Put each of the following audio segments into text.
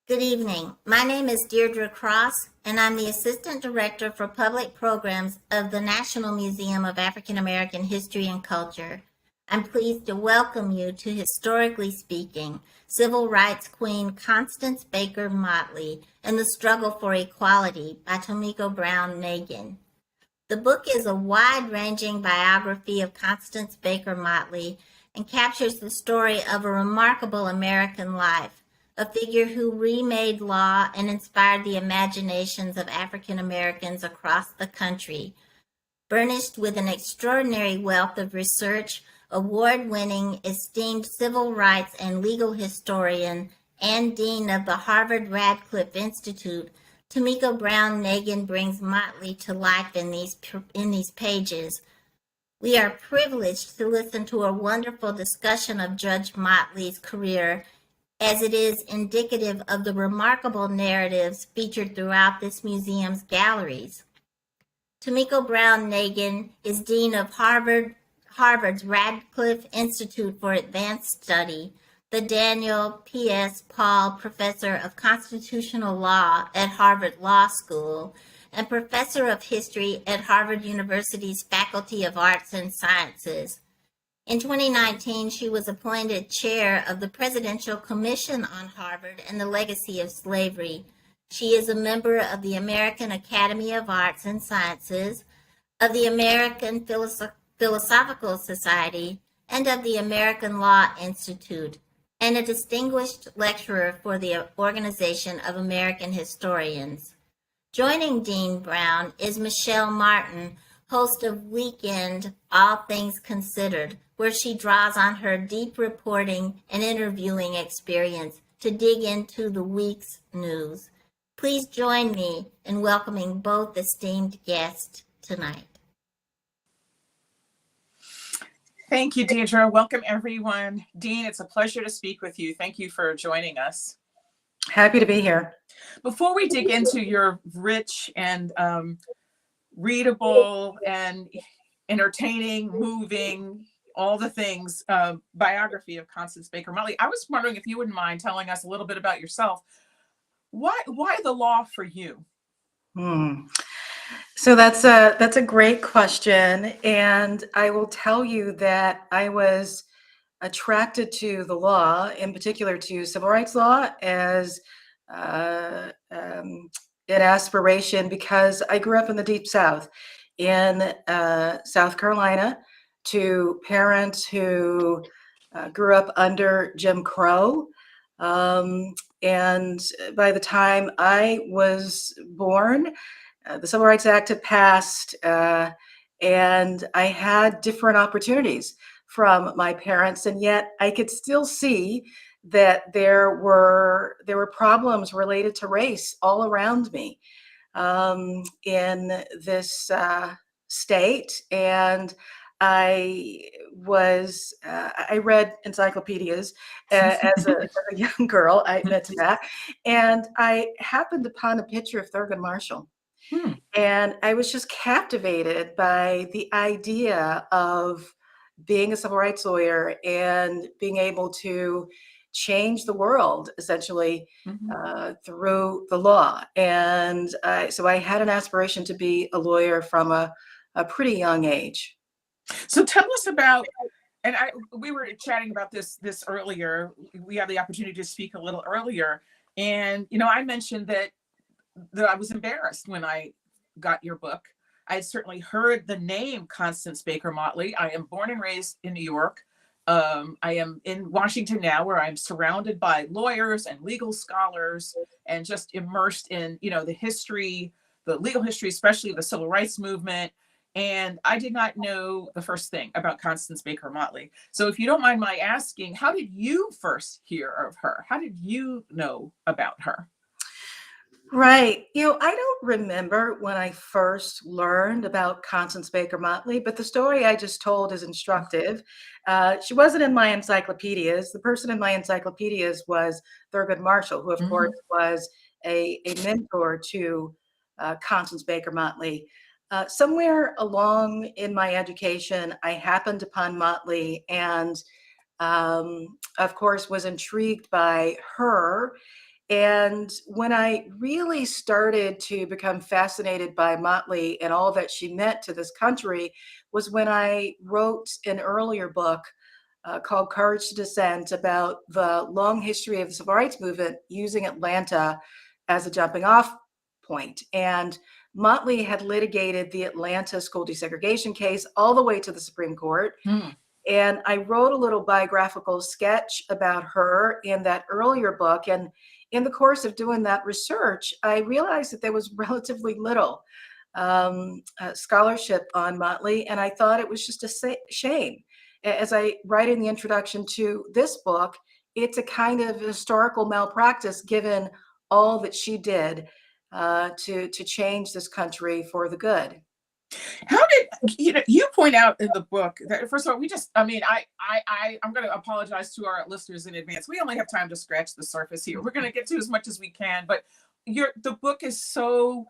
Good evening. My name is Deirdre Cross, and I'm the Assistant Director for Public Programs of the National Museum of African American History and Culture. I'm pleased to welcome you to Historically Speaking, Civil Rights Queen Constance Baker Motley and the Struggle for Equality by Tomiko Brown-Nagin. The book is a wide-ranging biography of Constance Baker Motley and captures the story of a remarkable American life, a figure who remade law and inspired the imaginations of African Americans across the country. Furnished with an extraordinary wealth of research, award-winning, esteemed civil rights and legal historian and dean of the Harvard Radcliffe Institute, Tomiko Brown-Nagin brings Motley to life in these pages. We are privileged to listen to a wonderful discussion of Judge Motley's career, as it is indicative of the remarkable narratives featured throughout this museum's galleries. Tomiko Brown-Nagin is Dean of Harvard's Radcliffe Institute for Advanced Study, the Daniel P.S. Paul Professor of Constitutional Law at Harvard Law School, and Professor of History at Harvard University's Faculty of Arts and Sciences. In 2019, she was appointed chair of the Presidential Commission on Harvard and the Legacy of Slavery. She is a member of the American Academy of Arts and Sciences, of the American Philosophical Society, and of the American Law Institute, and a distinguished lecturer for the Organization of American Historians. Joining Dean Brown is Michel Martin, host of Weekend All Things Considered, where she draws on her deep reporting and interviewing experience to dig into the week's news. Please join me in welcoming both esteemed guests tonight. Thank you, Deirdre. Welcome, everyone. Dean, it's a pleasure to speak with you. Thank you for joining us. Happy to be here. Before we dig into your rich and readable and entertaining, moving, all the things, biography of Constance Baker Motley, I was wondering if you wouldn't mind telling us a little bit about yourself. Why the law for you? So that's a great question, and I will tell you that I was attracted to the law, in particular to civil rights law, as an aspiration because I grew up in the Deep South, in South Carolina, to parents who grew up under Jim Crow. And by the time I was born, the Civil Rights Act had passed, and I had different opportunities from my parents, and yet I could still see that there were problems related to race all around me in this state, and I read encyclopedias as a young girl. I admit to that, and I happened upon a picture of Thurgood Marshall. And I was just captivated by the idea of being a civil rights lawyer and being able to change the world essentially through the law. And so I had an aspiration to be a lawyer from a pretty young age. So tell us about, and we were chatting about this earlier. We had the opportunity to speak a little earlier, and I mentioned that I was embarrassed when I got your book. I had certainly heard the name Constance Baker Motley. I am born and raised in New York. I am in Washington now, where I'm surrounded by lawyers and legal scholars and just immersed in, the history, the legal history, especially the civil rights movement. And I did not know the first thing about Constance Baker Motley. So if you don't mind my asking, how did you first hear of her? How did you know about her? Right. I don't remember when I first learned about Constance Baker Motley, but the story I just told is instructive. She wasn't in my encyclopedias. The person in my encyclopedias was Thurgood Marshall, who, of course, was a mentor to Constance Baker Motley. Somewhere along in my education, I happened upon Motley and, of course, was intrigued by her And when I really started to become fascinated by Motley and all that she meant to this country was when I wrote an earlier book called Courage to Dissent about the long history of the civil rights movement using Atlanta as a jumping off point. And Motley had litigated the Atlanta school desegregation case all the way to the Supreme Court. And I wrote a little biographical sketch about her in that earlier book. And in the course of doing that research, I realized that there was relatively little scholarship on Motley. And I thought it was just a shame. As I write in the introduction to this book, it's a kind of historical malpractice given all that she did to change this country for the good. How did you point out in the book that, first of all, I'm going to apologize to our listeners in advance. We only have time to scratch the surface here. We're going to get to as much as we can, but the book is so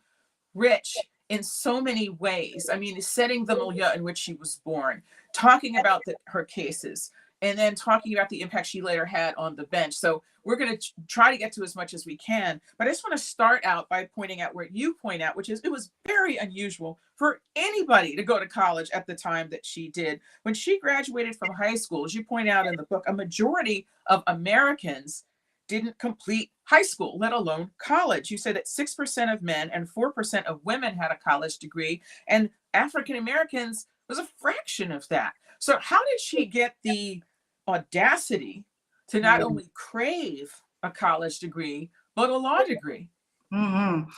rich in so many ways. I mean, setting the milieu in which she was born, talking about her cases, and then talking about the impact she later had on the bench. So we're going to try to get to as much as we can. But I just want to start out by pointing out where you point out, which is it was very unusual for anybody to go to college at the time that she did. When she graduated from high school, as you point out in the book, a majority of Americans didn't complete high school, let alone college. You said that 6% of men and 4% of women had a college degree, and African Americans was a fraction of that. So how did she get the audacity to not only crave a college degree, but a law degree? Mm-hmm.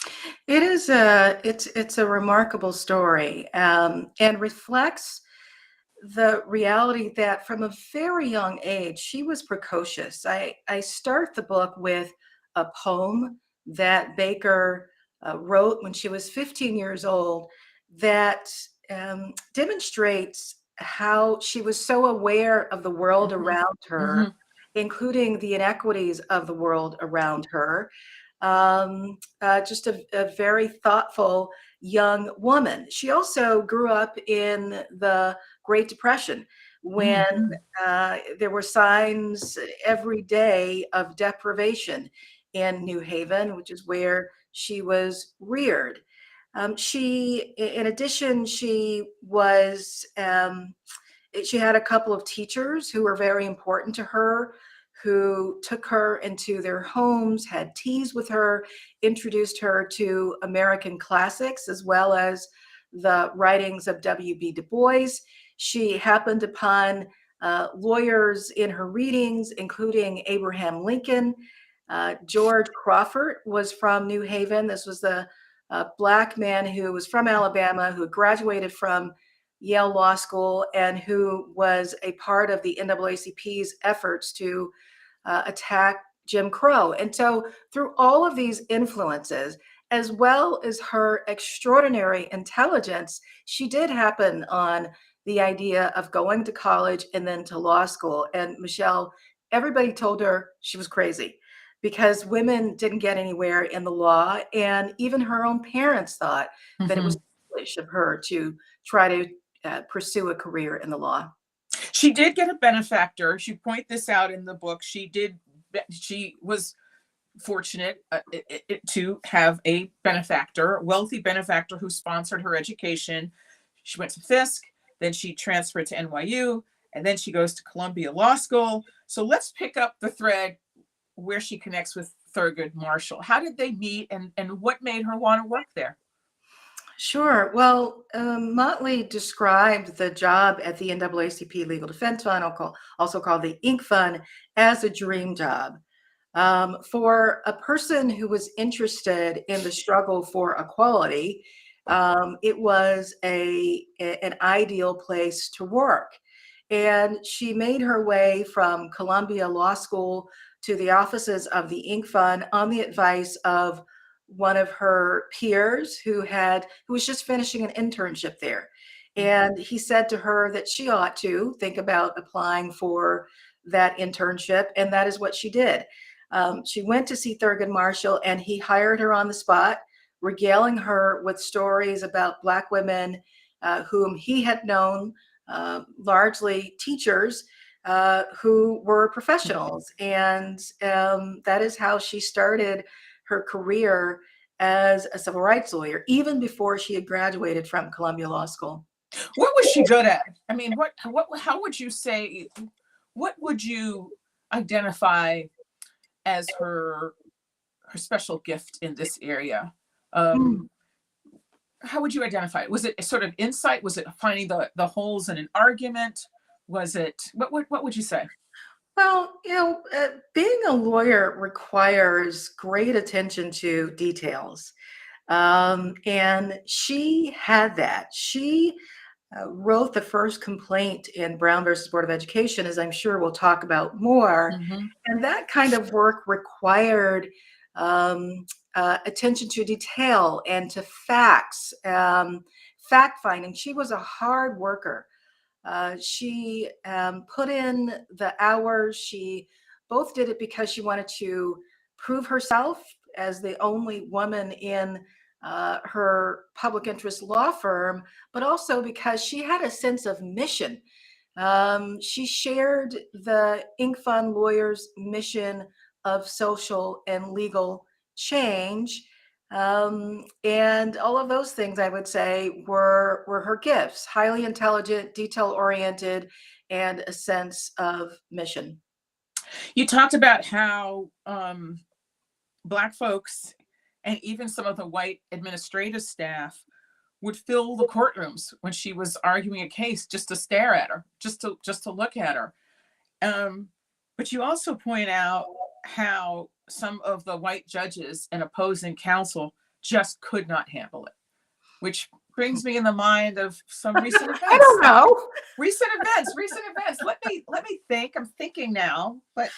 It's a remarkable story, and reflects the reality that from a very young age, she was precocious. I start the book with a poem that Baker wrote when she was 15 years old that demonstrates how she was so aware of the world around her, including the inequities of the world around her. Just a very thoughtful young woman. She also grew up in the Great Depression when there were signs every day of deprivation in New Haven, which is where she was reared. In addition, she had a couple of teachers who were very important to her, who took her into their homes, had teas with her, introduced her to American classics, as well as the writings of W.B. Du Bois. She happened upon lawyers in her readings, including Abraham Lincoln. George Crawford was from New Haven. This was the Black man who was from Alabama, who graduated from Yale Law School, and who was a part of the NAACP's efforts to attack Jim Crow. And so through all of these influences, as well as her extraordinary intelligence, she did happen on the idea of going to college and then to law school. And Michel, everybody told her she was crazy because women didn't get anywhere in the law. And even her own parents thought that it was foolish of her to try to pursue a career in the law. She did get a benefactor. She point this out in the book. She was fortunate to have a benefactor, a wealthy benefactor who sponsored her education. She went to Fisk, then she transferred to NYU, and then she goes to Columbia Law School. So let's pick up the thread where she connects with Thurgood Marshall. How did they meet, and what made her want to work there? Sure. Well, Motley described the job at the NAACP Legal Defense Fund, also called the Inc. Fund, as a dream job. For a person who was interested in the struggle for equality, it was an ideal place to work. And she made her way from Columbia Law School to the offices of the Inc. Fund on the advice of one of her peers who was just finishing an internship there. And he said to her that she ought to think about applying for that internship. And that is what she did. She went to see Thurgood Marshall, and he hired her on the spot, regaling her with stories about Black women whom he had known, largely teachers, who were professionals. And that is how she started her career as a civil rights lawyer, even before she had graduated from Columbia Law School. What was she good at? I mean, how would you say, what would you identify as her special gift in this area? How would you identify it? Was it a sort of insight? Was it finding the holes in an argument? Was it, what would you say? Well, being a lawyer requires great attention to details. And she had that. She wrote the first complaint in Brown versus Board of Education, as I'm sure we'll talk about more. And that kind of work required attention to detail and to facts, fact finding. She was a hard worker. She put in the hours. She both did it because she wanted to prove herself as the only woman in her public interest law firm, but also because she had a sense of mission. She shared the Inc. Fund lawyers' mission of social and legal change. And all of those things, I would say, were her gifts: highly intelligent, detail-oriented, and a sense of mission. You talked about how Black folks and even some of the white administrative staff would fill the courtrooms when she was arguing a case just to stare at her, just to look at her. But you also point out how some of the white judges and opposing counsel just could not handle it, which brings me in the mind of some recent events. I don't know. Recent events. Let me think. I'm thinking now, but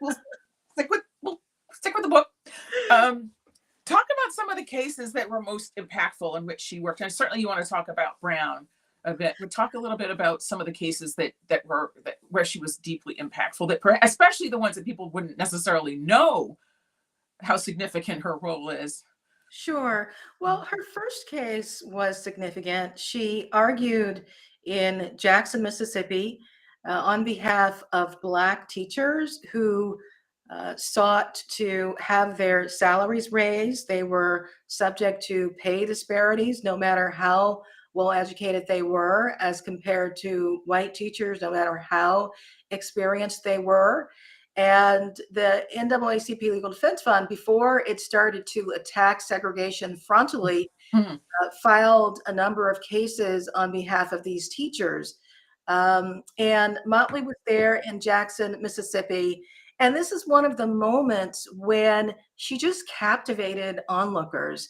we'll stick with the book. Talk about some of the cases that were most impactful in which she worked. And certainly you want to talk about Brown a bit. We'll talk a little bit about some of the cases that where she was deeply impactful, especially the ones that people wouldn't necessarily know how significant her role is. Sure. Well, her first case was significant. She argued in Jackson, Mississippi, on behalf of Black teachers who sought to have their salaries raised. They were subject to pay disparities, no matter how well educated they were, as compared to white teachers, no matter how experienced they were. And the NAACP Legal Defense Fund, before it started to attack segregation frontally, filed a number of cases on behalf of these teachers. And Motley was there in Jackson, Mississippi. And this is one of the moments when she just captivated onlookers.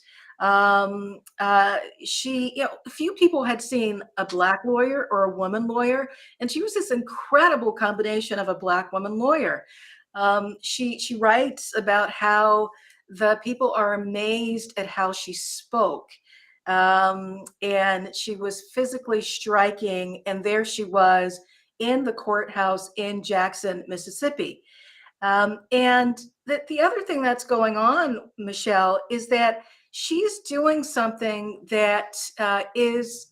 Few people had seen a Black lawyer or a woman lawyer, and she was this incredible combination of a Black woman lawyer. She writes about how the people are amazed at how she spoke. And she was physically striking, and there she was in the courthouse in Jackson, Mississippi. And the other thing that's going on, Michel, is that she's doing something that is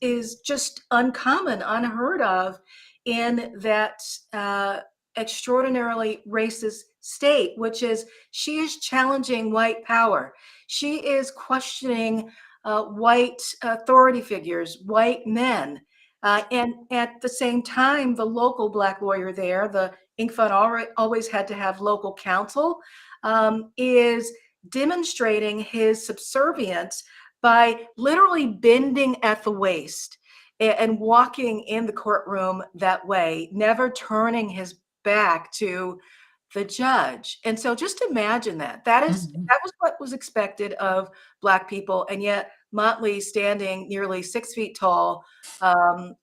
just uncommon, unheard of in that extraordinarily racist state, which is she is challenging white power. She is questioning white authority figures, white men. And at the same time, the local Black lawyer there, the Inc. Fund always had to have local counsel, is demonstrating his subservience by literally bending at the waist and walking in the courtroom that way, never turning his back to the judge. And so just imagine that. That was what was expected of Black people. And yet Motley, standing nearly 6 feet tall,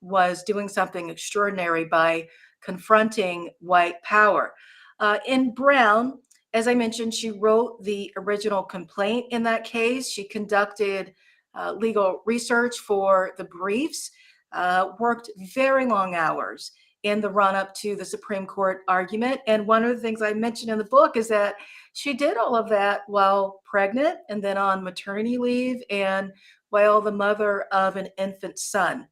was doing something extraordinary by confronting white power. In Brown, as I mentioned, she wrote the original complaint in that case. She conducted legal research for the briefs, worked very long hours in the run-up to the Supreme Court argument. And one of the things I mentioned in the book is that she did all of that while pregnant and then on maternity leave and while the mother of an infant son.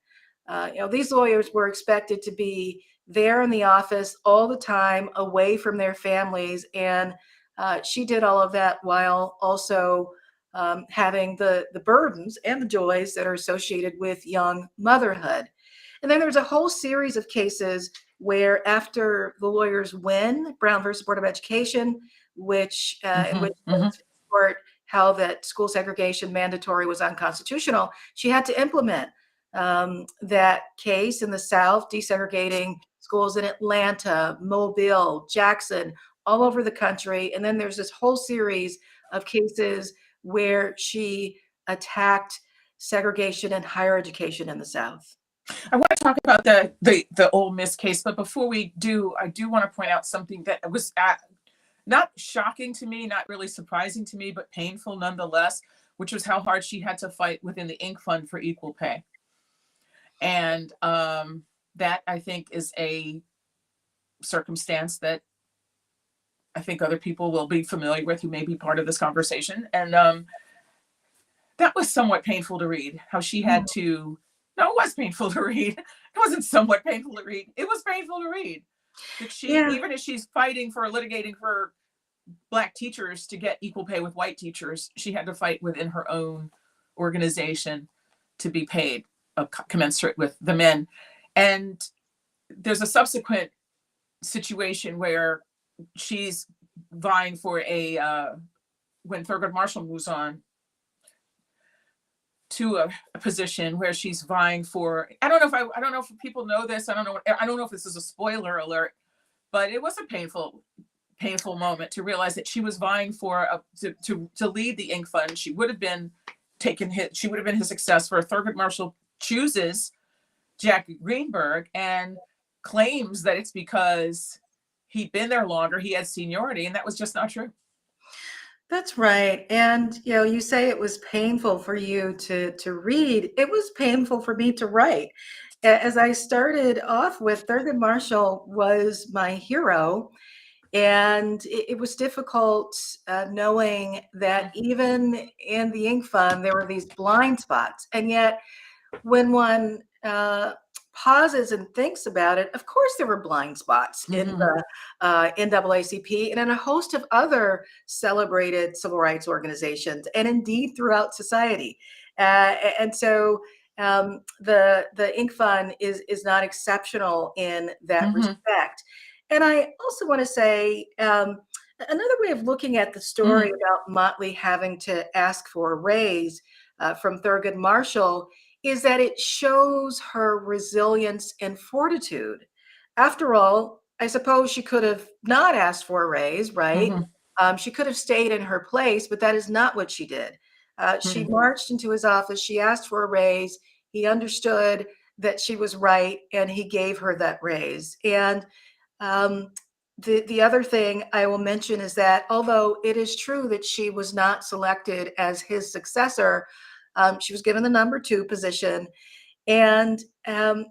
These lawyers were expected to be there in the office all the time, away from their families. And she did all of that while also having the burdens and the joys that are associated with young motherhood. And then there's a whole series of cases where, after the lawyers win Brown versus Board of Education, which in which the court held that school segregation mandatory was unconstitutional, she had to implement that case in the South, desegregating schools in Atlanta, Mobile, Jackson, all over the country. And then there's this whole series of cases where she attacked segregation in higher education in the South. I want to talk about the Ole Miss case, but before we do, I do want to point out something that was not shocking to me, not really surprising to me, but painful nonetheless, which was how hard she had to fight within the Inc. Fund for equal pay. And that, I think, is a circumstance that I think other people will be familiar with who may be part of this conversation. And that was somewhat painful to read, how she had to, no, it was painful to read. It wasn't somewhat painful to read. It was painful to read. That she, even as she's fighting for litigating for Black teachers to get equal pay with white teachers, she had to fight within her own organization to be paid commensurate with the men. And there's a subsequent situation where she's vying for when Thurgood Marshall moves on to a position where she's vying for, I don't know if people know this. I don't know if this is a spoiler alert, but it was a painful moment to realize that she was vying for to lead the Inc. Fund. She would have been his successor. Thurgood Marshall chooses Jack Greenberg and claims that it's because he'd been there longer, he had seniority, and that was just not true. That's right. And you say it was painful for you to read. It was painful for me to write. As I started off with, Thurgood Marshall was my hero. And it was difficult knowing that even in the Inc. Fund, there were these blind spots. And yet, when one pauses and thinks about it, of course there were blind spots in the NAACP and in a host of other celebrated civil rights organizations, and indeed throughout society. And so the Inc. Fund is not exceptional in that respect. And I also want to say another way of looking at the story about Motley having to ask for a raise from Thurgood Marshall is that it shows her resilience and fortitude. After all, I suppose she could have not asked for a raise, right? She could have stayed in her place, but that is not what she did. She marched into his office. She asked for a raise. He understood that she was right, and he gave her that raise. And the other thing I will mention is that although it is true that she was not selected as his successor, she was given the number 2 position, and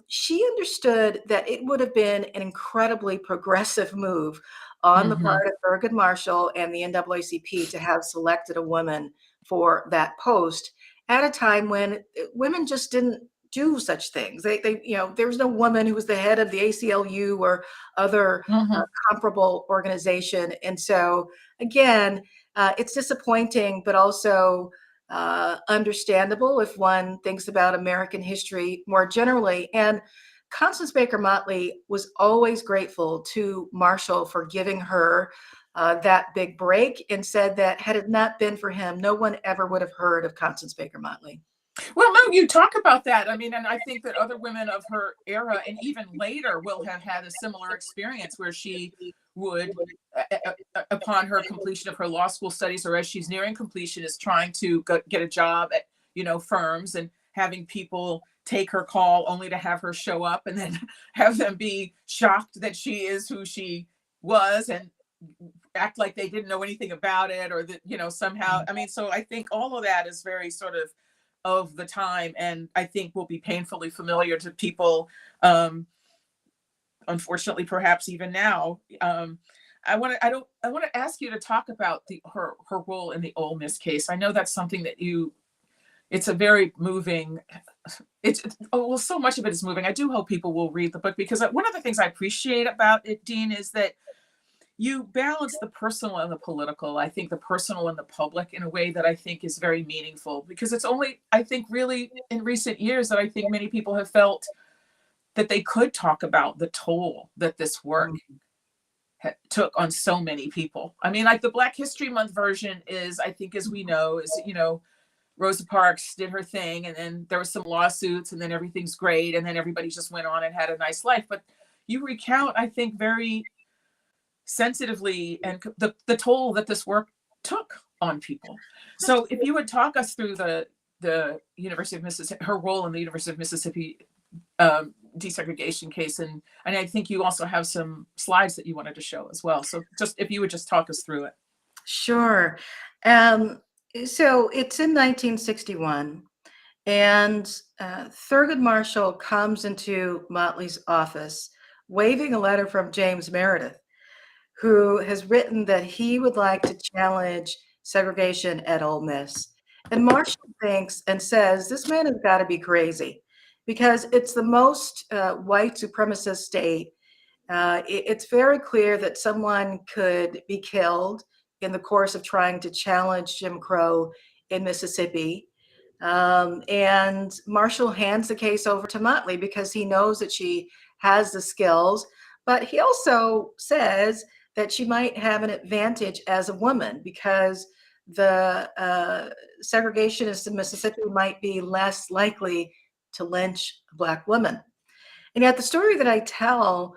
she understood that it would have been an incredibly progressive move on the part of Thurgood Marshall and the NAACP to have selected a woman for that post at a time when women just didn't do such things. They there was no woman who was the head of the ACLU or other comparable organization. And so again, it's disappointing, but also understandable if one thinks about American history more generally. And Constance Baker Motley was always grateful to Marshall for giving her that big break, and said that had it not been for him, no one ever would have heard of Constance Baker Motley. Well, no, you talk about that. I mean, and I think that other women of her era and even later will have had a similar experience where she would, upon her completion of her law school studies, or as she's nearing completion, is trying to get a job at, firms, and having people take her call only to have her show up and then have them be shocked that she is who she was and act like they didn't know anything about it, or that, somehow, I mean, so I think all of that is very sort of the time, and I think will be painfully familiar to people, unfortunately, perhaps even now. I want to ask you to talk about her role in the Ole Miss case. I know that's something that it's a very moving well, so much of it is moving. I do hope people will read the book, because one of the things I appreciate about it, Dean, is that you balance the personal and the political. I think the personal and the public in a way that I think is very meaningful, because it's only, I think, really in recent years that I think many people have felt that they could talk about the toll that this work took on so many people. I mean, like the Black History Month version is, I think, as we know, is, Rosa Parks did her thing, and then there were some lawsuits, and then everything's great, and then everybody just went on and had a nice life. But you recount, I think, very sensitively and the toll that this work took on people. So if you would talk us through the University of Mississippi, her role in the University of Mississippi desegregation case, and I think you also have some slides that you wanted to show as well. So just if you would just talk us through it. Sure. So it's in 1961, and Thurgood Marshall comes into Motley's office waving a letter from James Meredith, who has written that he would like to challenge segregation at Ole Miss. And Marshall thinks and says, this man has got to be crazy, because it's the most white supremacist state. It's very clear that someone could be killed in the course of trying to challenge Jim Crow in Mississippi. And Marshall hands the case over to Motley because he knows that she has the skills, but he also says that she might have an advantage as a woman, because the segregationists in Mississippi might be less likely to lynch a Black woman. And yet the story that I tell,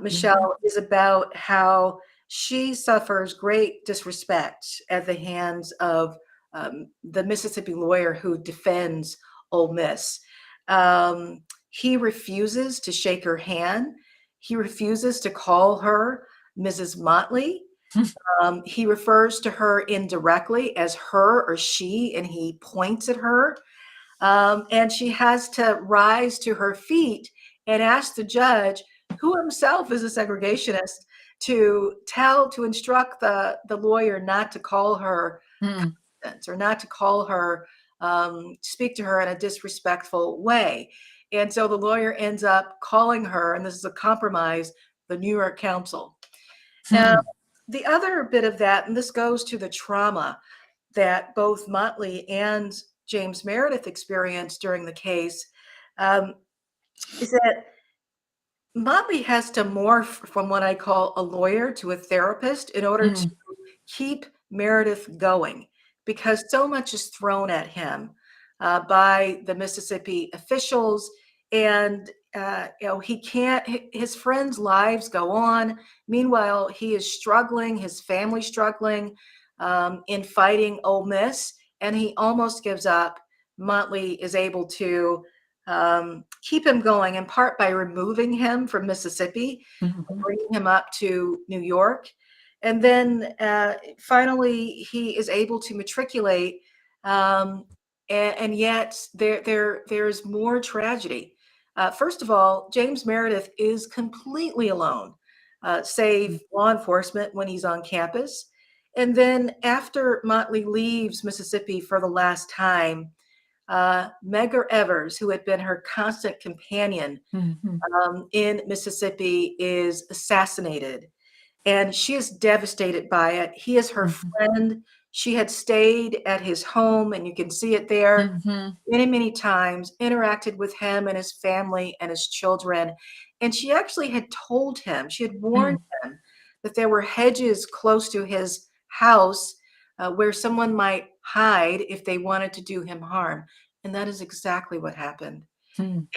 Michel, is about how she suffers great disrespect at the hands of the Mississippi lawyer who defends Ole Miss. He refuses to shake her hand. He refuses to call her Mrs. Motley. He refers to her indirectly as her or she, and he points at her. And she has to rise to her feet and ask the judge, who himself is a segregationist, to instruct the lawyer not to call her Constance, or not to call her, speak to her in a disrespectful way. And so the lawyer ends up calling her, and this is a compromise, the New York Council. Now, the other bit of that, and this goes to the trauma that both Motley and James Meredith experienced during the case, is that Motley has to morph from what I call a lawyer to a therapist in order to keep Meredith going, because so much is thrown at him by the Mississippi officials, and he can't. His friends' lives go on. Meanwhile, he is struggling. His family's struggling in fighting Ole Miss, and he almost gives up. Motley is able to keep him going, in part by removing him from Mississippi, bringing him up to New York. And then finally, he is able to matriculate. And yet there's more tragedy. First of all, James Meredith is completely alone, save law enforcement when he's on campus. And then after Motley leaves Mississippi for the last time, Medgar Evers, who had been her constant companion in Mississippi, is assassinated. And she is devastated by it. He is her friend. She had stayed at his home, and you can see it there many, many times, interacted with him and his family and his children. And she actually had told him, she had warned him that there were hedges close to his house where someone might hide if they wanted to do him harm. And that is exactly what happened.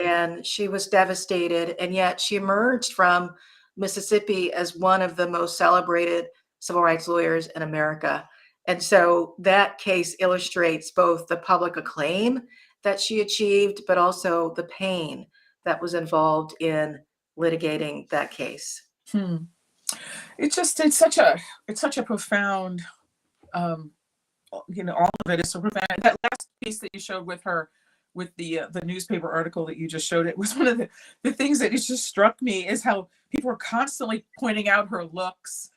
And she was devastated. And yet she emerged from Mississippi as one of the most celebrated civil rights lawyers in America. And so that case illustrates both the public acclaim that she achieved, but also the pain that was involved in litigating that case. It's such a profound, all of it is so profound. That last piece that you showed with her, with the newspaper article that you just showed, it was one of the things that it just struck me is how people were constantly pointing out her looks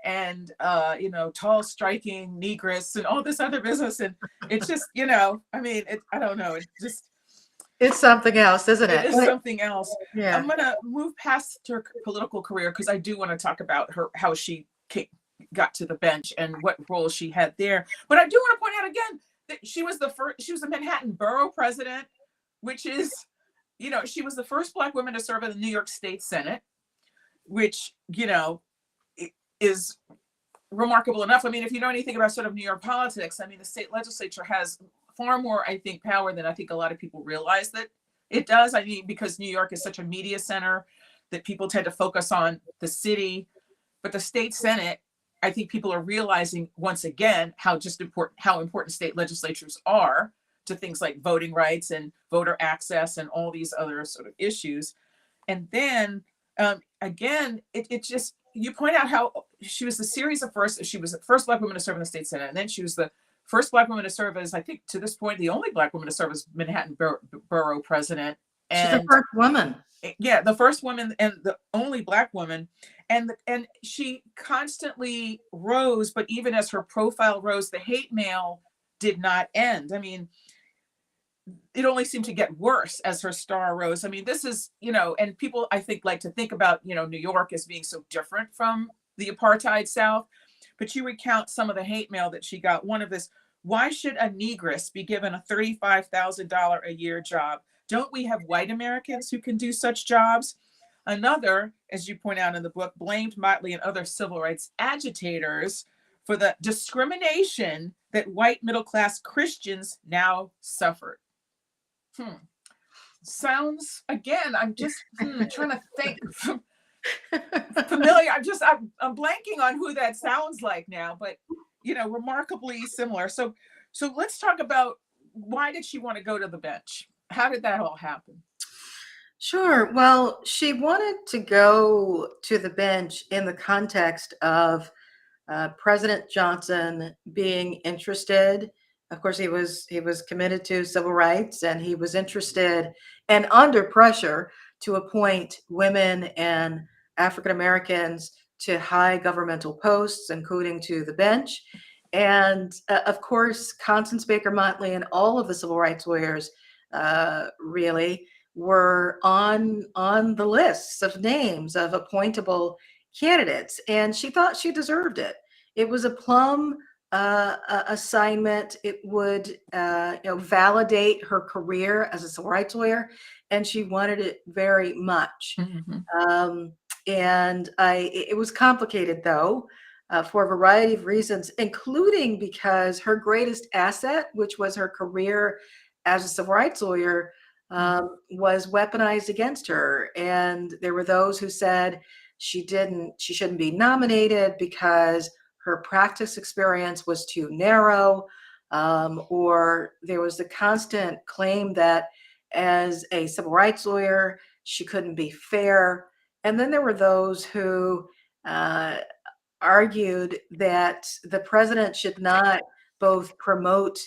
and tall, striking negress and all this other business. And it's just, I don't know. It just, It's something else, isn't it? It is something else. Yeah. I'm gonna move past her political career because I do want to talk about her, how she got to the bench and what role she had there. But I do want to point out again that she was the Manhattan Borough president, which is, she was the first Black woman to serve in the New York State Senate, which, is remarkable enough. I mean, if you know anything about sort of New York politics, I mean, the state legislature has far more, I think, power than I think a lot of people realize that it does. I mean, because New York is such a media center that people tend to focus on the city, but the state Senate, I think people are realizing once again how important state legislatures are to things like voting rights and voter access and all these other sort of issues. And then again, it just, you point out how she was she was the first Black woman to serve in the state Senate, and then she was the first Black woman to serve as, I think to this point, the only Black woman to serve as Manhattan Borough president. And she's the first woman. Yeah, the first woman and the only Black woman. And she constantly rose, but even as her profile rose, the hate mail did not end. I mean, it only seemed to get worse as her star rose. I mean, this is, and people, I think, like to think about, New York as being so different from the apartheid South. But you recount some of the hate mail that she got. One of this: why should a negress be given a $35,000 a year job? Don't we have white Americans who can do such jobs? Another, as you point out in the book, blamed Motley and other civil rights agitators for the discrimination that white middle-class Christians now suffered. Sounds, again, I'm just trying to think familiar. I'm blanking on who that sounds like now, but remarkably similar. So let's talk about, why did she want to go to the bench? How did that all happen? Sure. Well, she wanted to go to the bench in the context of President Johnson being interested. Of course, he was committed to civil rights, and he was interested and under pressure to appoint women and African Americans to high governmental posts, including to the bench. And of course, Constance Baker Motley and all of the civil rights lawyers really were on the lists of names of appointable candidates, and she thought she deserved it. It was a plum assignment. It would validate her career as a civil rights lawyer, and she wanted it very much. Mm-hmm. It was complicated, though, for a variety of reasons, including because her greatest asset, which was her career as a civil rights lawyer, was weaponized against her. And there were those who said she shouldn't be nominated because her practice experience was too narrow, or there was the constant claim that as a civil rights lawyer, she couldn't be fair. And then there were those who argued that the president should not both promote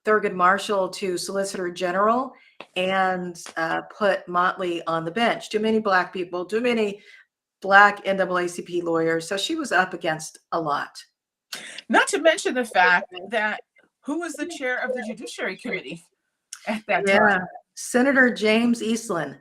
Thurgood Marshall to Solicitor General and put Motley on the bench. Too many Black people, too many Black NAACP lawyers. So she was up against a lot. Not to mention the fact that who was the chair of the Judiciary Committee at that time? Senator James Eastland,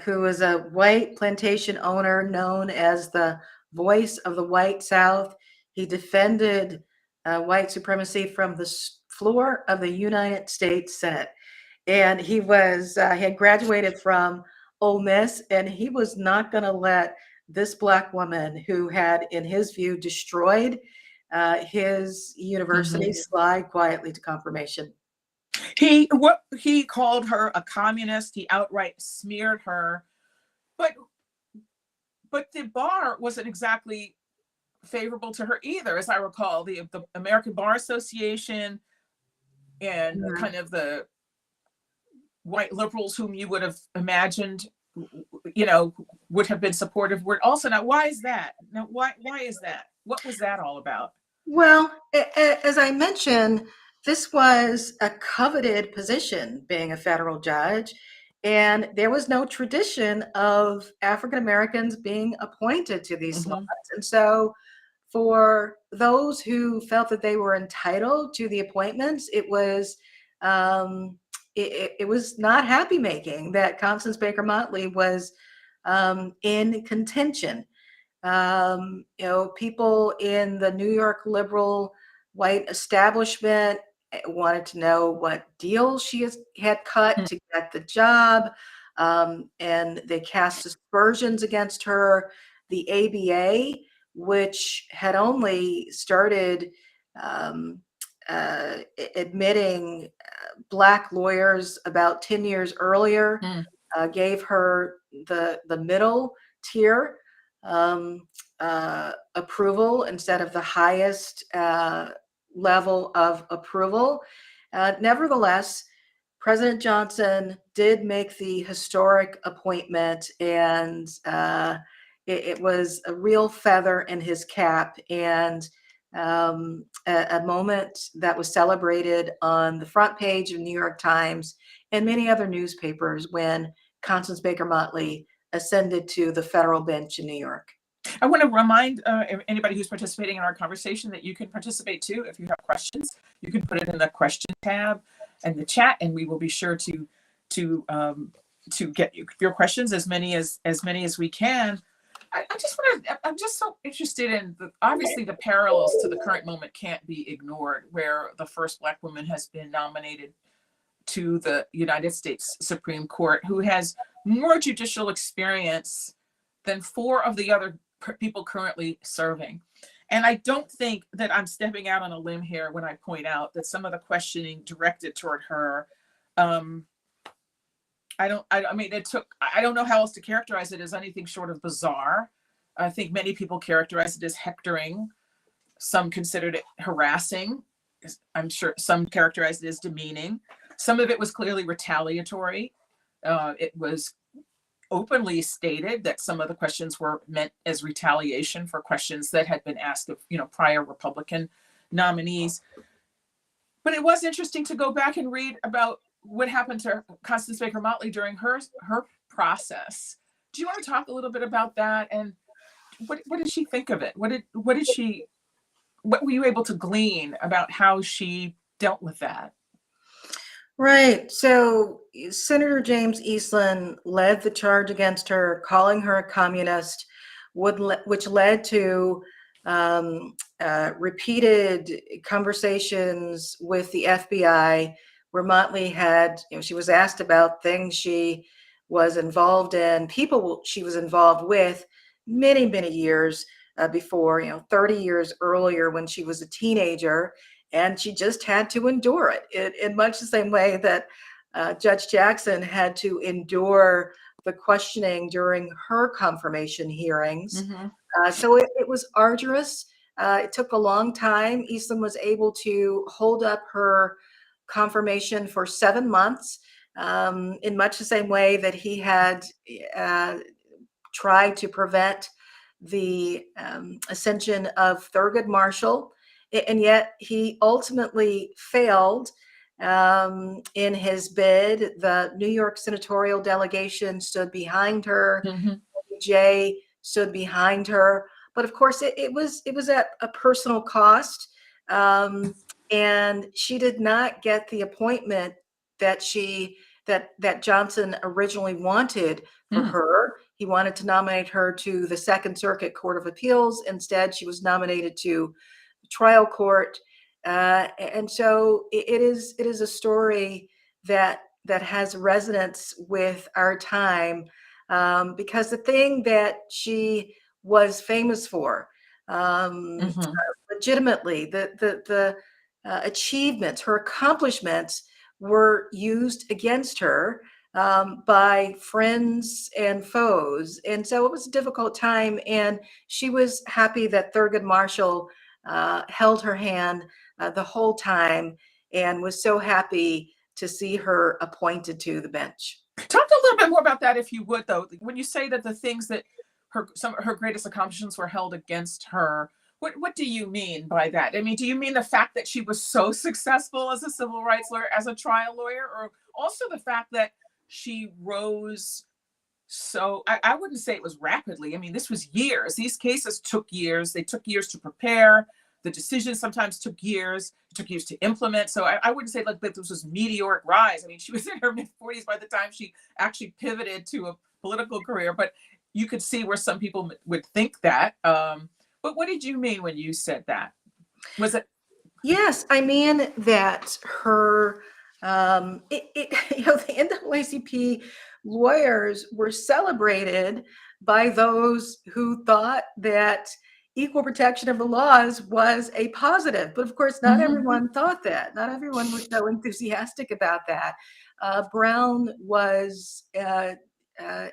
who was a white plantation owner known as the voice of the white South. He defended white supremacy from the floor of the United States Senate. And he had graduated from Ole Miss, and he was not going to let this Black woman who had, in his view, destroyed his university slide quietly to confirmation. He called her a communist. He outright smeared her, but the bar wasn't exactly favorable to her either, as I recall. The American Bar Association and kind of the white liberals whom you would have imagined, would have been supportive were also not. Why is that? Now, why is that? What was that all about? Well, as I mentioned, this was a coveted position, being a federal judge, and there was no tradition of African Americans being appointed to these slots. And so for those who felt that they were entitled to the appointments, it was it was not happy making that Constance Baker Motley was in contention. People in the New York liberal white establishment wanted to know what deal she had cut to get the job, and they cast aspersions against her. The ABA, which had only started admitting Black lawyers about 10 years earlier, gave her the middle tier approval instead of the highest level of approval. Nevertheless, President Johnson did make the historic appointment, and it was a real feather in his cap, and a moment that was celebrated on the front page of New York Times and many other newspapers when Constance Baker Motley ascended to the federal bench in New York. I want to remind anybody who's participating in our conversation that you can participate too. If you have questions, you can put it in the question tab and the chat, and we will be sure to get your questions, as many as we can. I'm just so interested in obviously the parallels to the current moment can't be ignored, where the first Black woman has been nominated to the United States Supreme Court, who has more judicial experience than 4 of the other people currently serving. And I don't think that I'm stepping out on a limb here when I point out that some of the questioning directed toward her, I don't know how else to characterize it as anything short of bizarre. I think many people characterize it as hectoring. Some considered it harassing. I'm sure some characterized it as demeaning. Some of it was clearly retaliatory. It was openly stated that some of the questions were meant as retaliation for questions that had been asked of, prior Republican nominees. But it was interesting to go back and read about what happened to Constance Baker Motley during her process. Do you want to talk a little bit about that, and what did she think of it? What were you able to glean about how she dealt with that? Right. So Senator James Eastland led the charge against her, calling her a communist, which led to repeated conversations with the FBI, where Motley had, she was asked about things she was involved in, people she was involved with many, many years before, 30 years earlier when she was a teenager. And she just had to endure it in much the same way that Judge Jackson had to endure the questioning during her confirmation hearings. So it was arduous. It took a long time. Eastland was able to hold up her confirmation for 7 months, in much the same way that he had tried to prevent the ascension of Thurgood Marshall. And yet he ultimately failed in his bid. The New York senatorial delegation stood behind her. Jay stood behind her. But of course, it was at a personal cost. And she did not get the appointment that Johnson originally wanted for her. He wanted to nominate her to the Second Circuit Court of Appeals. Instead, she was nominated to trial court, and so it is a story that has resonance with our time, because the thing that she was famous for, legitimately, the achievements, her accomplishments were used against her by friends and foes, and so it was a difficult time. And she was happy that Thurgood Marshall held her hand the whole time, and was so happy to see her appointed to the bench. Talk a little bit more about that, if you would, though. When you say that the things that some of her greatest accomplishments were held against her, what do you mean by that? I mean, do you mean the fact that she was so successful as a civil rights lawyer, as a trial lawyer, or also the fact that she rose so, I wouldn't say it was rapidly. I mean, this was years. These cases took years. They took years to prepare. the decisions sometimes took years. It took years to implement. So I wouldn't say like that this was meteoric rise. I mean, she was in her mid-40s by the time she actually pivoted to a political career, but you could see where some people would think that. But what did you mean when you said that? Was it? Yes, I mean that her, the NAACP lawyers were celebrated by those who thought that equal protection of the laws was a positive. But of course, not everyone thought that. Not everyone was so enthusiastic about that. Brown was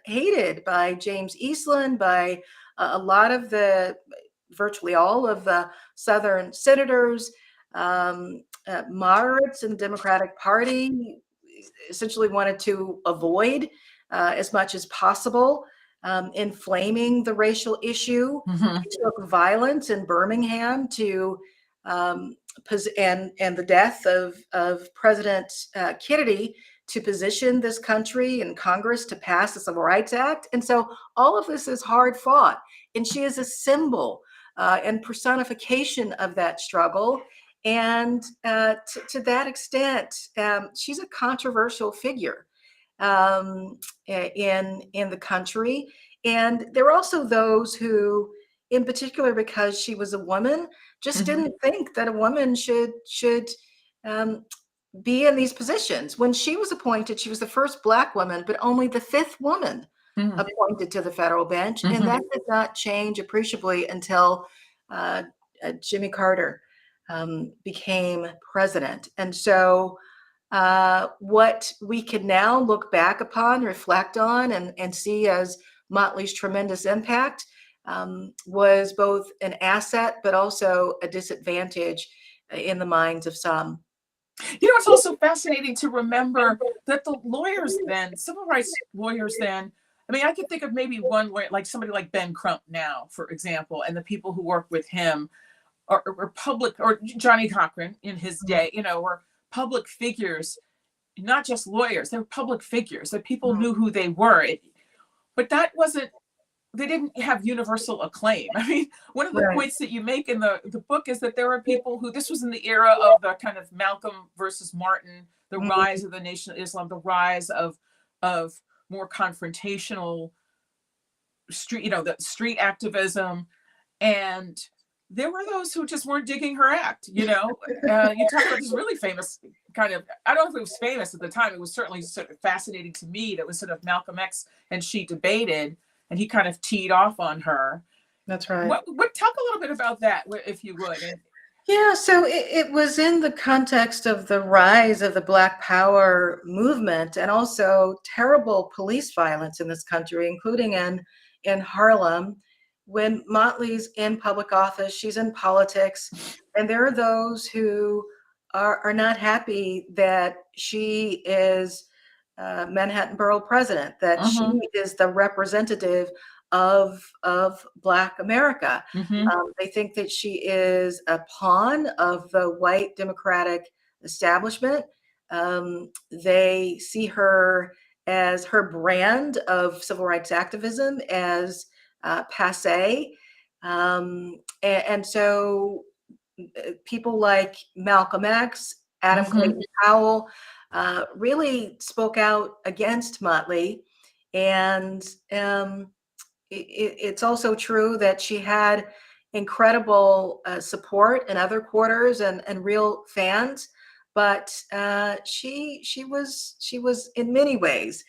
hated by James Eastland, by a lot of virtually all of the Southern senators. Moderates in the Democratic Party essentially wanted to avoid as much as possible inflaming the racial issue. It took violence in Birmingham to and the death of President Kennedy to position this country and Congress to pass the Civil Rights Act. And so all of this is hard fought, and she is a symbol and personification of that struggle. And to that extent, she's a controversial figure in the country. And there were also those who, in particular, because she was a woman, just didn't think that a woman should be in these positions. When she was appointed, she was the first Black woman, but only the fifth woman appointed to the federal bench. And that did not change appreciably until Jimmy Carter became president. And so what we can now look back upon, reflect on, and see as Motley's tremendous impact was both an asset, but also a disadvantage in the minds of some. You know, it's also fascinating to remember that the lawyers then, civil rights lawyers then, I mean, I could think of maybe one lawyer, like somebody like Ben Crump now, for example, and the people who work with him or public, or Johnny Cochran in his day, you know, were public figures, not just lawyers, they were public figures that people knew who they were. But that wasn't, they didn't have universal acclaim. I mean, one of the points that you make in the book is that there were people who, this was in the era of the kind of Malcolm versus Martin, the rise of the Nation of Islam, the rise of more confrontational street, you know, the street activism. And there were those who just weren't digging her act, you know. You talk about this really famous kind of, I don't know if it was famous at the time, it was certainly sort of fascinating to me, that was sort of Malcolm X and she debated, and he kind of teed off on her. That's right. What talk a little bit about that, if you would. Yeah, so it was in the context of the rise of the Black Power movement, and also terrible police violence in this country, including in Harlem. When Motley's in public office, she's in politics, and there are those who are not happy that she is Manhattan Borough president, that she is the representative of Black America. They think that she is a pawn of the white Democratic establishment. They see her as her brand of civil rights activism as passe. And so people like Malcolm X, Adam Clayton Powell, really spoke out against Motley. And it's also true that she had incredible support in other quarters and real fans, but she was in many ways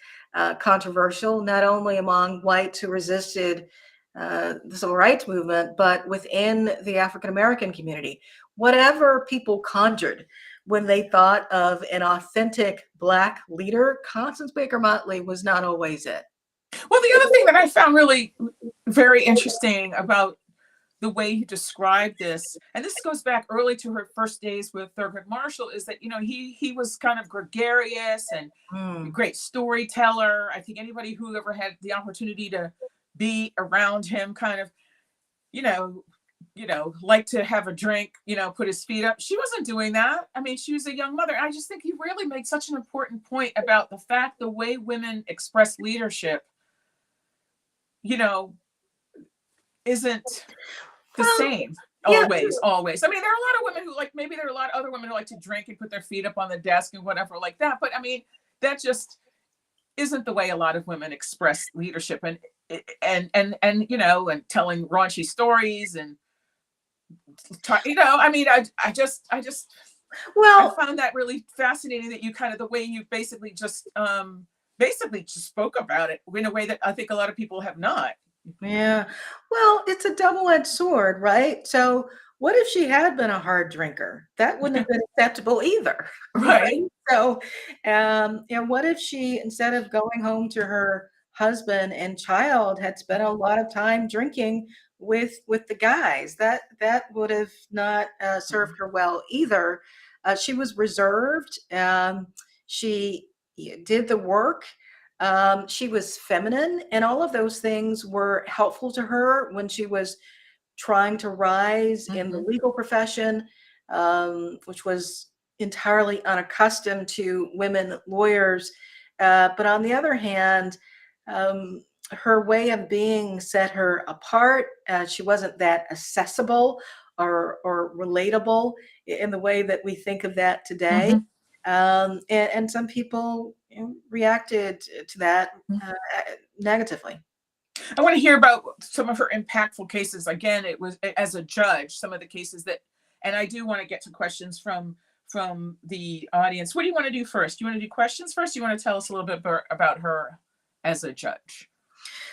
controversial, not only among whites who resisted the civil rights movement, but within the African American community. Whatever people conjured when they thought of an authentic Black leader, Constance Baker Motley was not always it. Well, the other thing that I found really very interesting about the way you described this, and this goes back early to her first days with Thurgood Marshall, is that, you know, he was kind of gregarious and a great storyteller. I think anybody who ever had the opportunity to be around him kind of, you know, like to have a drink, you know, put his feet up. She wasn't doing that. I mean, she was a young mother. I just think he really made such an important point about the fact the way women express leadership, you know, isn't the same. Yeah. Always. I mean, there are a lot of women who like, maybe there are a lot of other women who like to drink and put their feet up on the desk and whatever like that. But I mean, that just isn't the way a lot of women express leadership, and you know, and telling raunchy stories and, you know, I mean, I just I Well, found that really fascinating, that you kind of, the way you basically just spoke about it in a way that I think a lot of people have not. yeah. Well, it's a double-edged sword, right? So what if she had been a hard drinker? That wouldn't have been acceptable either, Right. right? So, and what if she, instead of going home to her husband and child, had spent a lot of time drinking with the guys? That would have not served her well either. She was reserved. She did the work. She was feminine, and all of those things were helpful to her when she was trying to rise in the legal profession, which was entirely unaccustomed to women lawyers. But on the other hand, her way of being set her apart. She wasn't that accessible or relatable in the way that we think of that today. And some people, you know, reacted to that negatively. I want to hear about some of her impactful cases. Again, it was as a judge, some of the cases that, and I do want to get to questions from the audience. What do you want to do first? Do you want to do questions first? Do you want to tell us a little bit about her as a judge?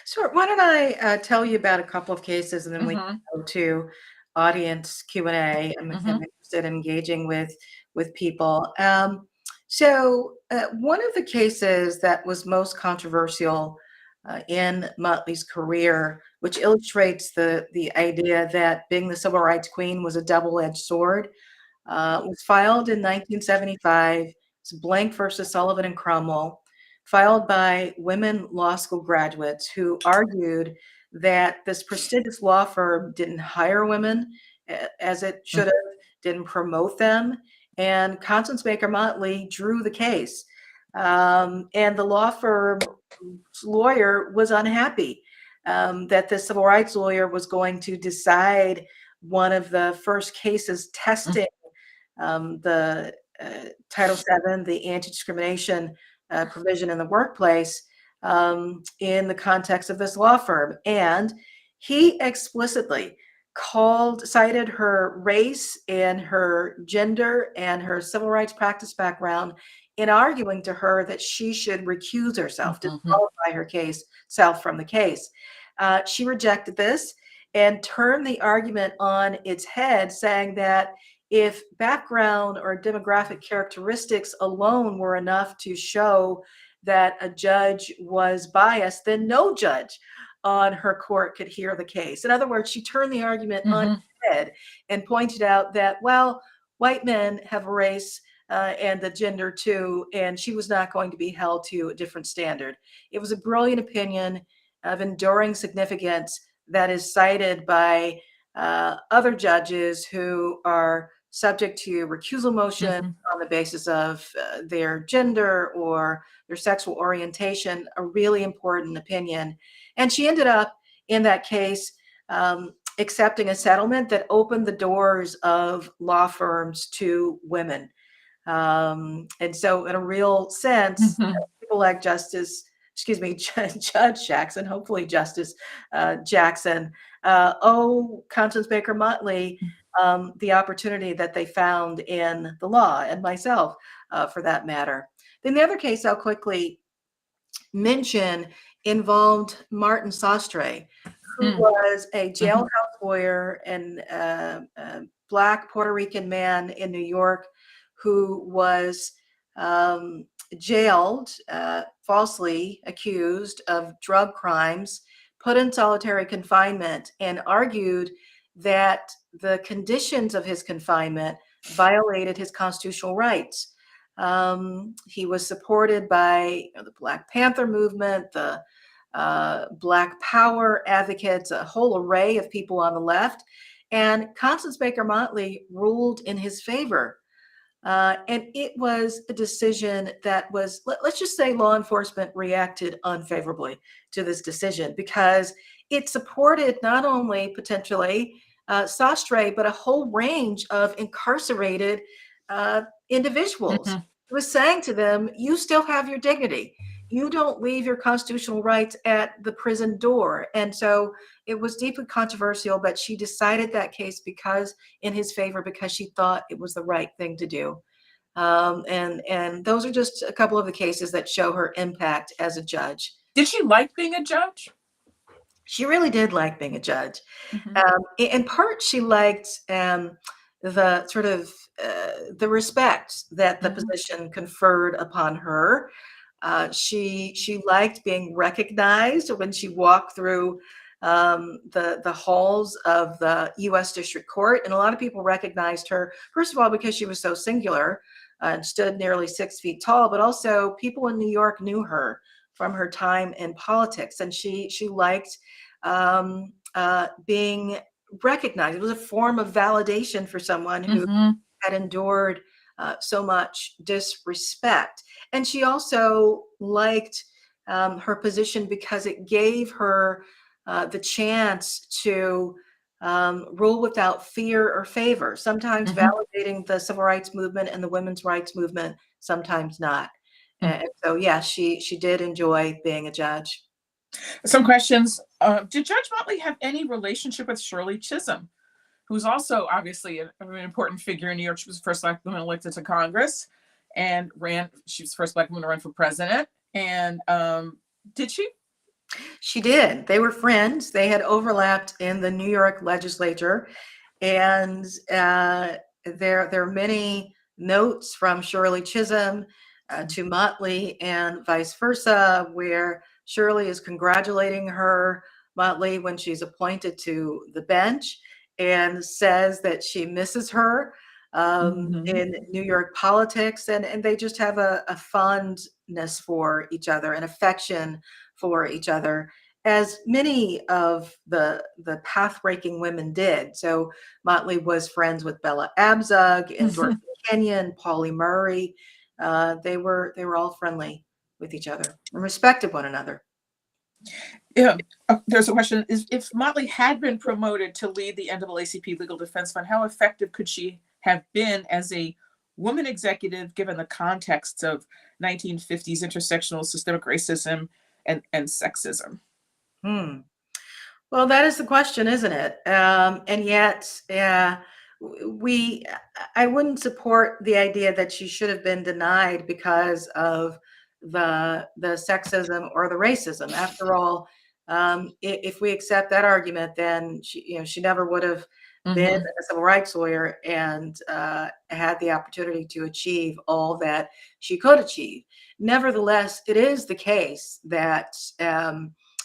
Sure. Why don't I tell you about a couple of cases, and then we can go to audience Q&A. I'm interested in engaging with people. So one of the cases that was most controversial in Motley's career, which illustrates the idea that being the civil rights queen was a double-edged sword, was filed in 1975. It's Blank versus Sullivan and Cromwell, filed by women law school graduates who argued that this prestigious law firm didn't hire women as it should have, didn't promote them. And Constance Baker Motley drew the case. And the law firm's lawyer was unhappy that the civil rights lawyer was going to decide one of the first cases testing the Title VII, the anti-discrimination provision in the workplace, in the context of this law firm. And he explicitly cited her race and her gender and her civil rights practice background in arguing to her that she should recuse herself, disqualify herself from the case. She rejected this and turned the argument on its head, saying that if background or demographic characteristics alone were enough to show that a judge was biased, then no judge on her court could hear the case. In other words, she turned the argument on its head and pointed out that, well, white men have a race and the gender too, and she was not going to be held to a different standard. It was a brilliant opinion of enduring significance that is cited by other judges who are subject to recusal motion on the basis of their gender or their sexual orientation, a really important opinion. And she ended up in that case accepting a settlement that opened the doors of law firms to women. And so in a real sense, people like Judge Jackson, hopefully Justice Jackson, owe Constance Baker Motley the opportunity that they found in the law, and myself for that matter. Then the other case I'll quickly mention involved Martin Sostre, who was a jailhouse lawyer and a Black Puerto Rican man in New York who was jailed, falsely accused of drug crimes, put in solitary confinement, and argued that the conditions of his confinement violated his constitutional rights. He was supported by the Black Panther movement, the Black Power advocates, a whole array of people on the left. And Constance Baker Motley ruled in his favor. And it was a decision that was, let's just say law enforcement reacted unfavorably to this decision because it supported not only potentially Sastre, but a whole range of incarcerated individuals. Mhm. He was saying to them, you still have your dignity. You don't leave your constitutional rights at the prison door. And so it was deeply controversial, but she decided that case in his favor because she thought it was the right thing to do. And those are just a couple of the cases that show her impact as a judge. Did she like being a judge? She really did like being a judge. Mhm. In part, she liked the sort of the respect that the Mhm. position conferred upon her. She liked being recognized when she walked through the halls of the U.S. District Court, and a lot of people recognized her. First of all, because she was so singular and stood nearly 6 feet tall, but also people in New York knew her from her time in politics, and she liked being recognized. It was a form of validation for someone who Mhm. had endured so much disrespect. And she also liked her position because it gave her the chance to rule without fear or favor, sometimes Mhm. validating the civil rights movement and the women's rights movement, sometimes not. Mhm. And so, yeah, she did enjoy being a judge. Some questions. Did Judge Motley have any relationship with Shirley Chisholm, who's also obviously an important figure in New York? She was the first Black woman elected to Congress and she was the first Black woman to run for president. And did she? She did. They were friends. They had overlapped in the New York legislature, and there are many notes from Shirley Chisholm to Motley and vice versa, where Shirley is congratulating Motley when she's appointed to the bench, and says that she misses her Mhm. in New York politics, and they just have a fondness for each other, an affection for each other, as many of the path-breaking women did. So Motley was friends with Bella Abzug and Dorothy Kenyon, Pauli Murray. They were all friendly with each other and respected one another. Yeah. There's a question: is if Motley had been promoted to lead the NAACP Legal Defense Fund, how effective could she have been as a woman executive, given the context of 1950s intersectional systemic racism and sexism? Hmm. Well, that is the question, isn't it? And yet, we, I wouldn't support the idea that she should have been denied because of the sexism or the racism. After all, if we accept that argument, then she never would have been Mhm. a civil rights lawyer and had the opportunity to achieve all that she could achieve. Nevertheless, it is the case that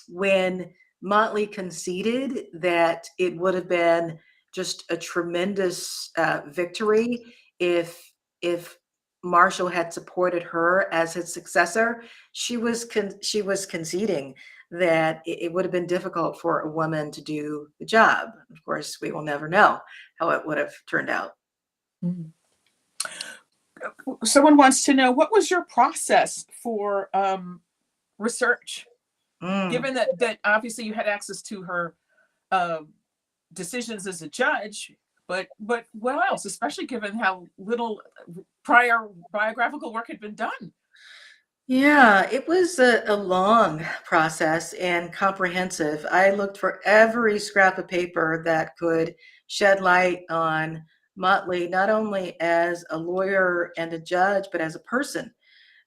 when Motley conceded that it would have been just a tremendous victory if Marshall had supported her as his successor. She was conceding that it would have been difficult for a woman to do the job. Of course, we will never know how it would have turned out. Mhm. Someone wants to know, what was your process for research, Mm. given that obviously you had access to her um, decisions as a judge, but what else, especially given how little prior biographical work had been done? Yeah, it was a long process and comprehensive. I looked for every scrap of paper that could shed light on Motley, not only as a lawyer and a judge, but as a person.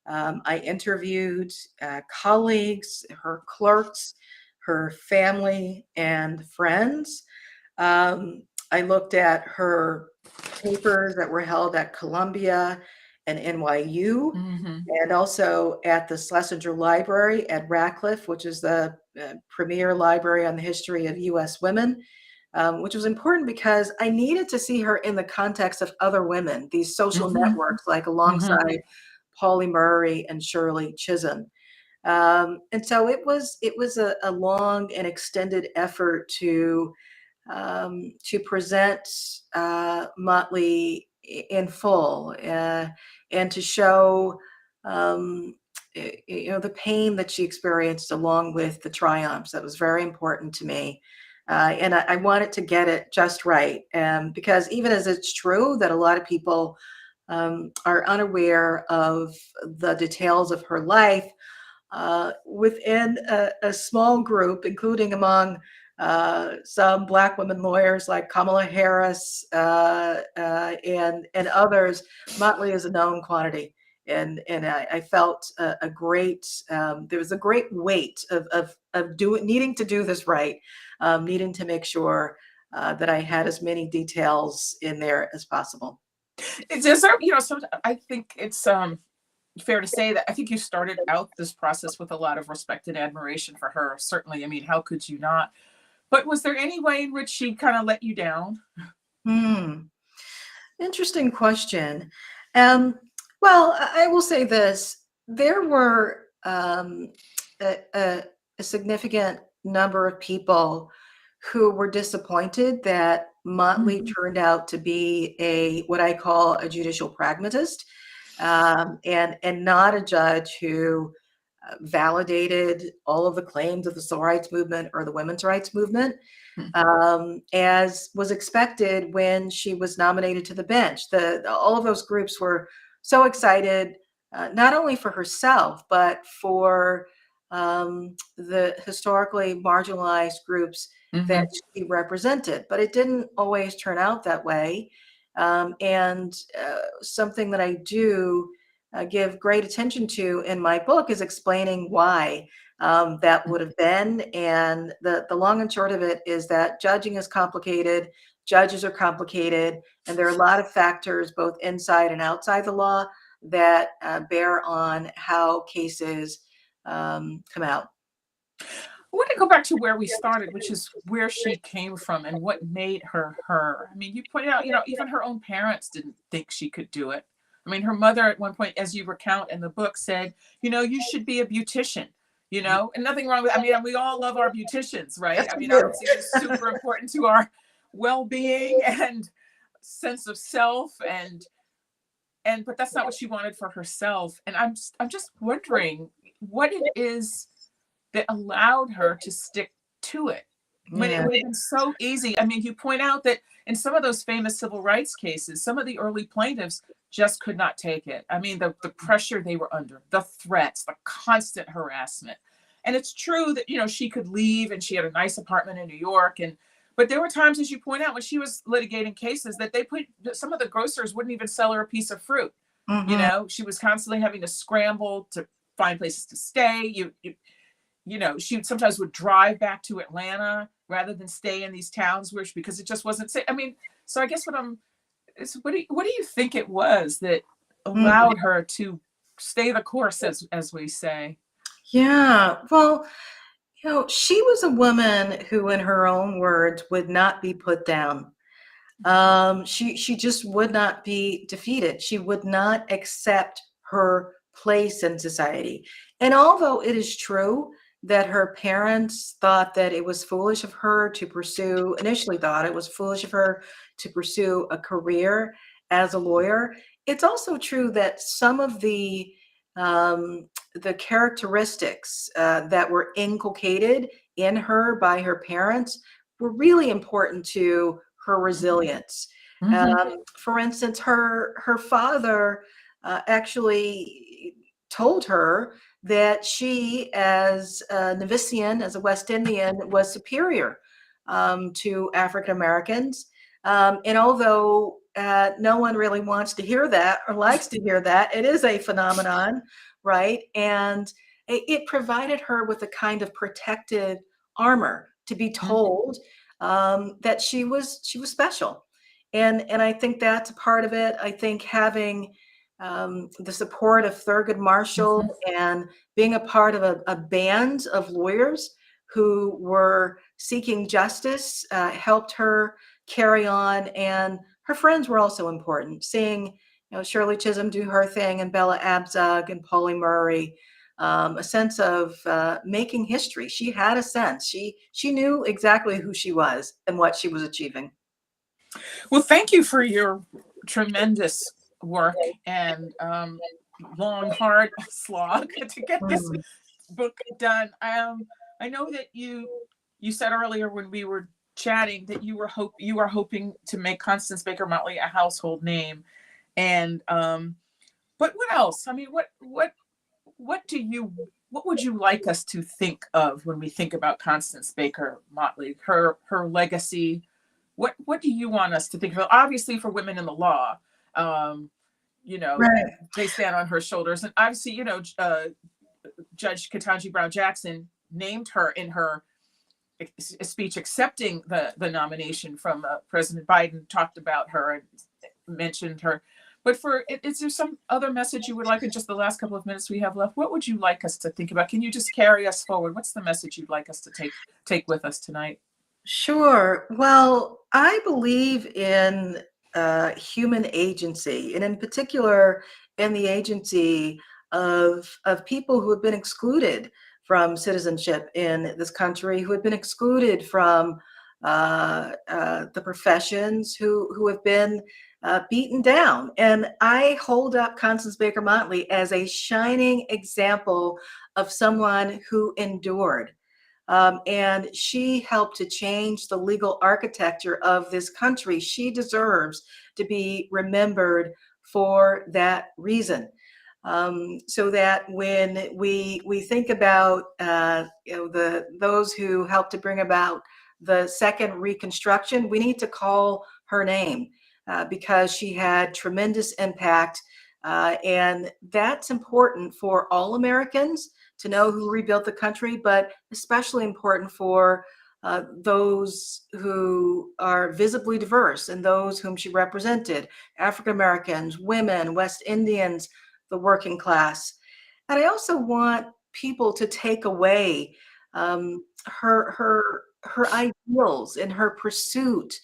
I interviewed colleagues, her clerks, her family, and friends. I looked at her papers that were held at Columbia and NYU, Mm-hmm. and also at the Schlesinger Library at Radcliffe, which is the premier library on the history of U.S. women, which was important because I needed to see her in the context of other women, these social Mm-hmm. networks, like Mm-hmm. alongside Pauli Murray and Shirley Chisholm. And so it was a long and extended effort to present Motley in full and to show the pain that she experienced along with the triumphs. That was very important to me. And I wanted to get it just right. Because even as it's true that a lot of people are unaware of the details of her life, within a small group, including among some Black women lawyers like Kamala Harris and others, Motley is a known quantity. And I felt a great, there was a great weight of needing to do this right, needing to make sure that I had as many details in there as possible. It's just, so I think it's fair to say that I think you started out this process with a lot of respect and admiration for her. Certainly, I mean, how could you not? But was there any way in which she kind of let you down? Interesting question. Well, I will say this. There were a significant number of people who were disappointed that Motley turned out to be what I call a judicial pragmatist, and not a judge who validated all of the claims of the civil rights movement or the women's rights movement, as was expected when she was nominated to the bench. All of those groups were so excited, not only for herself, but for the historically marginalized groups that she represented. But it didn't always turn out that way. And something that I do give great attention to in my book is explaining why that would have been. And the long and short of it is that judging is complicated, judges are complicated, and there are a lot of factors both inside and outside the law that bear on how cases come out. I want to go back to where we started, which is where she came from and what made her her. I mean, you pointed out, even her own parents didn't think she could do it. I mean, her mother at one point, as you recount in the book, said, you should be a beautician, and nothing wrong with, I mean, we all love our beauticians, right? Yes, I mean, we do. obviously it's super important to our well-being and sense of self, but that's not what she wanted for herself. And I'm just wondering what it is that allowed her to stick to it when it would have been so easy. I mean, you point out that in some of those famous civil rights cases, some of the early plaintiffs just could not take it. I mean, the pressure they were under, the threats, the constant harassment. And it's true that, she could leave and she had a nice apartment in New York. But there were times, as you point out, when she was litigating cases that some of the grocers wouldn't even sell her a piece of fruit. She was constantly having to scramble to find places to stay. She sometimes would drive back to Atlanta rather than stay in these towns because it just wasn't safe. I mean, so I guess what do you think it was that allowed her to stay the course, as we say? Yeah, well, she was a woman who, in her own words, would not be put down. She just would not be defeated. She would not accept her place in society. And although it is true that her parents thought that it was foolish of her to pursue, initially thought it was foolish of her to pursue a career as a lawyer, it's also true that some of the characteristics that were inculcated in her by her parents were really important to her resilience. For instance, her father actually told her that she, as a Novitian, as a West Indian, was superior to African Americans. And although no one really wants to hear that or likes to hear that, it is a phenomenon, right? And it provided her with a kind of protective armor to be told that she was special. And I think that's a part of it. I think having the support of Thurgood Marshall and being a part of a band of lawyers who were seeking justice helped her carry on. And her friends were also important. Seeing Shirley Chisholm do her thing, and Bella Abzug and Pauli Murray, a sense of making history. She had a sense. She knew exactly who she was and what she was achieving. Well, thank you for your tremendous work and long, hard slog to get this book done. I know that you said earlier when we were chatting that you are hoping to make Constance Baker Motley a household name. And but what else? I mean, what would you like us to think of when we think about Constance Baker Motley, her legacy? What do you want us to think of? Obviously, for women in the law, Right. they stand on her shoulders, and obviously, Judge Ketanji Brown Jackson named her in her speech accepting the nomination from President Biden, talked about her and mentioned her. But is there some other message you would like in just the last couple of minutes we have left? What would you like us to think about? Can you just carry us forward? What's the message you'd like us to take with us tonight? Sure. Well, I believe in human agency, and in particular, in the agency of people who have been excluded from citizenship in this country, who have been excluded from the professions, who have been beaten down. And I hold up Constance Baker Motley as a shining example of someone who endured. And she helped to change the legal architecture of this country. She deserves to be remembered for that reason. So that when we think about those who helped to bring about the second Reconstruction, we need to call her name because she had tremendous impact, and that's important for all Americans to know who rebuilt the country, but especially important for those who are visibly diverse and those whom she represented: African Americans, women, West Indians, the working class. And I also want people to take away her ideals and her pursuit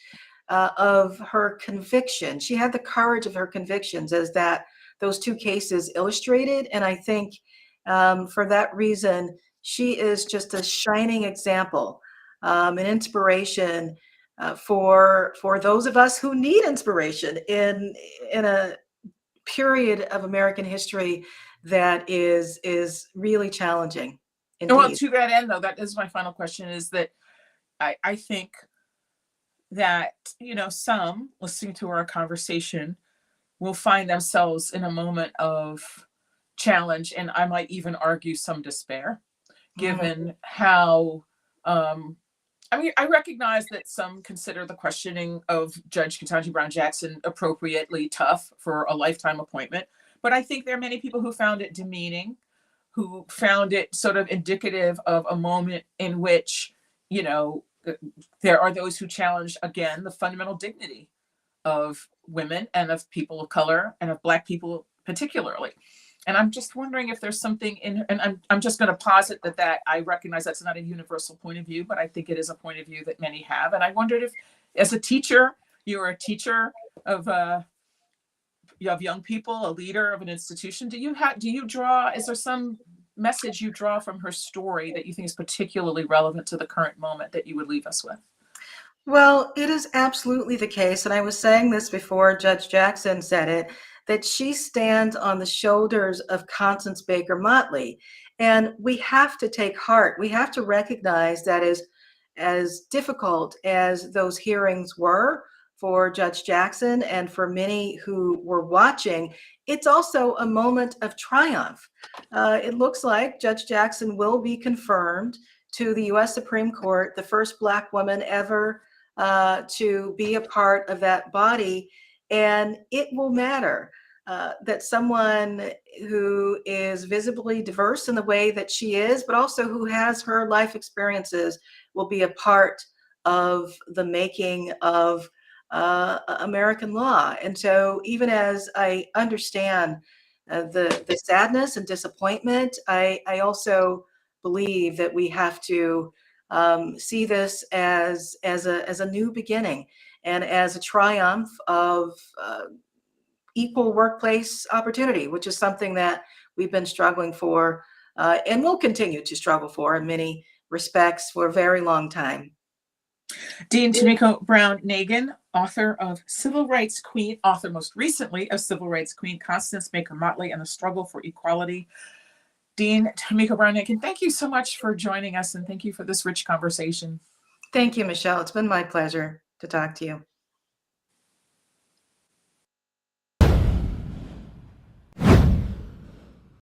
of her conviction. She had the courage of her convictions, as those two cases illustrated. And I think for that reason, she is just a shining example, an inspiration for those of us who need inspiration in a period of American history that is really challenging. Indeed. Well, to that end, though, that is my final question: is that I think that some listening to our conversation will find themselves in a moment of challenge, and I might even argue some despair, given how I recognize that some consider the questioning of Judge Ketanji Brown Jackson appropriately tough for a lifetime appointment, but I think there are many people who found it demeaning, who found it sort of indicative of a moment in which there are those who challenge again the fundamental dignity of women and of people of color and of Black people particularly. And I'm just wondering if there's something in, and I'm just going to posit that I recognize that's not a universal point of view, but I think it is a point of view that many have. And I wondered if, as a teacher, you're a teacher of young people, a leader of an institution. Is there some message you draw from her story that you think is particularly relevant to the current moment that you would leave us with? Well, it is absolutely the case, and I was saying this before Judge Jackson said it, that she stands on the shoulders of Constance Baker Motley. And we have to take heart. We have to recognize that as difficult as those hearings were for Judge Jackson and for many who were watching, it's also a moment of triumph. It looks like Judge Jackson will be confirmed to the U.S. Supreme Court, the first Black woman ever to be a part of that body. And it will matter that someone who is visibly diverse in the way that she is, but also who has her life experiences, will be a part of the making of American law. And so even as I understand the sadness and disappointment, I also believe that we have to see this as a new beginning and as a triumph of equal workplace opportunity, which is something that we've been struggling for and will continue to struggle for in many respects for a very long time. Dean Tomiko Brown-Nagin, author most recently of Civil Rights Queen, Constance Baker Motley and the Struggle for Equality. Dean Tomiko Brown-Nagin, thank you so much for joining us, and thank you for this rich conversation. Thank you, Michelle. It's been my pleasure to talk to you.